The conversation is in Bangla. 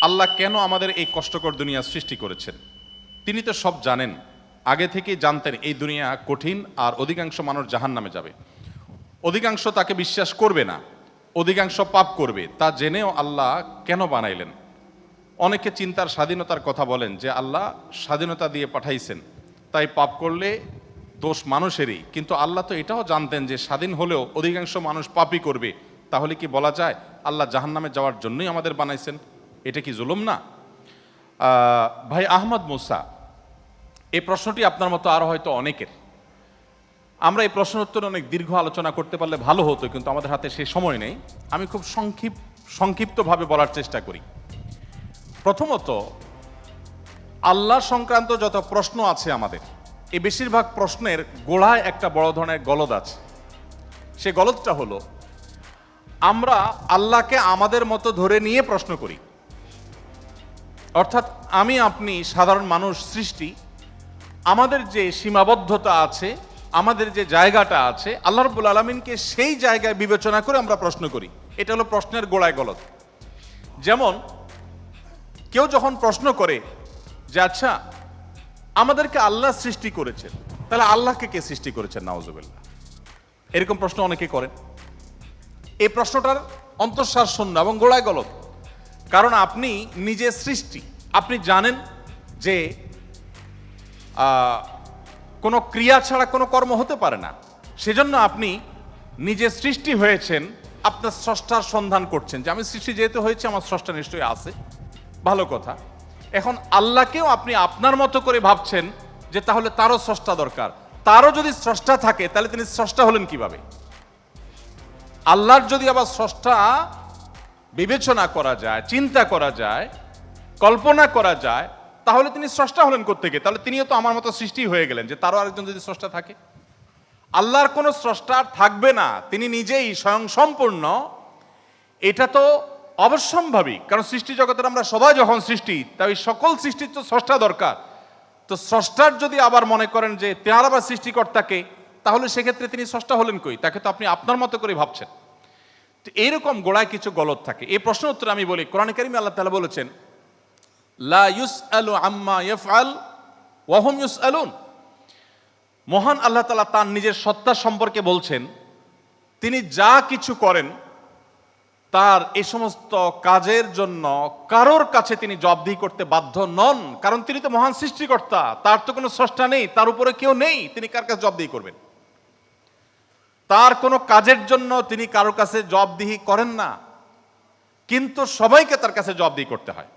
আল্লাহ কেন আমাদের এই কষ্টকর দুনিয়া সৃষ্টি করেছেন? তিনি তো সব জানেন, আগে থেকেই জানতেন এই দুনিয়া কঠিন আর অধিকাংশ মানুষ জাহান্নামে যাবে, অধিকাংশ তাকে বিশ্বাস করবে না, অধিকাংশ পাপ করবে। তা জেনেও আল্লাহ কেন বানাইলেন? অনেকে চিন্তার স্বাধীনতার কথা বলেন যে আল্লাহ স্বাধীনতা দিয়ে পাঠাইছেন, তাই পাপ করলে দোষ মানুষেরই। কিন্তু আল্লাহ তো এটাও জানতেন যে স্বাধীন হলেও অধিকাংশ মানুষ পাপই করবে। তাহলে কি বলা যায় আল্লাহ জাহান্নামে যাওয়ার জন্যই আমাদের বানাইছেন? এটা কি জুলুম না? ভাই আহমদ মুসা, এই প্রশ্নটি আপনার মতো আরো হয়তো অনেকের। আমরা এই প্রশ্ন উত্তরে অনেক দীর্ঘ আলোচনা করতে পারলে ভালো হতো, কিন্তু আমাদের হাতে সে সময় নেই। আমি খুব সংক্ষিপ্তভাবে বলার চেষ্টা করি। প্রথমত, আল্লাহ সংক্রান্ত যত প্রশ্ন আছে আমাদের, এই বেশিরভাগ প্রশ্নের গোড়ায় একটা বড় ধরনের গলদ আছে। সে গলদটা হলো, আমরা আল্লাহকে আমাদের মতো ধরে নিয়ে প্রশ্ন করি। অর্থাৎ আমি আপনি সাধারণ মানুষ সৃষ্টি, আমাদের যে সীমাবদ্ধতা আছে, আমাদের যে জায়গাটা আছে, আল্লাহ রাব্বুল আলামিনকে সেই জায়গায় বিবেচনা করে আমরা প্রশ্ন করি। এটা হলো প্রশ্নের গোড়ায় গলদ। যেমন কেউ যখন প্রশ্ন করে যে আচ্ছা, আমাদেরকে আল্লাহ সৃষ্টি করেছেন, তাহলে আল্লাহকে কে সৃষ্টি করেছেন? নাউজুবিল্লাহ। এরকম প্রশ্ন অনেকে করেন। এই প্রশ্নটার অন্তঃসার শূন্য এবং গোড়ায় গলদ। কারণ আপনি নিজে সৃষ্টি, আপনি জানেন যে কোনো ক্রিয়া ছাড়া কোনো কর্ম হতে পারে না। সেজন্য আপনি নিজে সৃষ্টি হয়েছেন, আপনার স্রষ্টার সন্ধান করছেন যে আমি সৃষ্টি যেহেতু হয়েছে, আমার স্রষ্টা নিশ্চয়ই আছে। ভালো কথা। এখন আল্লাহকেও আপনি আপনার মতো করে ভাবছেন যে তাহলে তারও স্রষ্টা দরকার। তারও যদি স্রষ্টা থাকে তাহলে তিনি স্রষ্টা হলেন কিভাবে? আল্লাহর যদি আবার স্রষ্টা বিবেচনা করা যায়, চিন্তা করা যায়, কল্পনা করা যায়, তাহলে তিনি স্রষ্টা হলেন কোত্থেকে? তাহলে তিনিও তো আমার মতো সৃষ্টি হয়ে গেলেন, যে তারও আরেকজন যদি স্রষ্টা থাকে। আল্লাহর কোনো স্রষ্টা থাকবে না, তিনি নিজেই স্বয়ং সম্পূর্ণ। এটা তো অবশ্যম্ভাবী, কারণ সৃষ্টি জগতের আমরা সবাই যখন সৃষ্টি, তাই সকল সৃষ্টির তো স্রষ্টা দরকার। তো স্রষ্টার যদি আবার মনে করেন যে তার আবার সৃষ্টিকর্তাকে, তাহলে সেক্ষেত্রে তিনি স্রষ্টা হলেন কই? তাকে তো আপনি আপনার মতো করে ভাবছেন। তো এইরকম গোড়ায় কিছু গলদ থাকে। এই প্রশ্ন উত্তরে আমি বলি, কোরআনে কারিমে আল্লাহ তাআলা বলেছেন, লা ইউসআলু আম্মা ইয়াফআল ওয়া হুম ইউসআলুন। মহান আল্লাহ তাআলা তার নিজের সত্তা সম্পর্কে বলছেন, তিনি যা কিছু করেন তার এই সমস্ত কাজের জন্য কারোর কাছে তিনি জবাবদিহি করতে বাধ্য নন। কারণ তিনি তো মহান সৃষ্টিকর্তা, তার তো কোনো স্রষ্টা নেই, তার উপরে কেউ নেই, তিনি কার কাছে জবাবদিহি করবেন? তার কোনো কাজের জন্য তিনি কারোর কাছে জবাবদিহি করেন না, কিন্তু সবাইকে তার কাছে জবাবদিহি করতে হয়।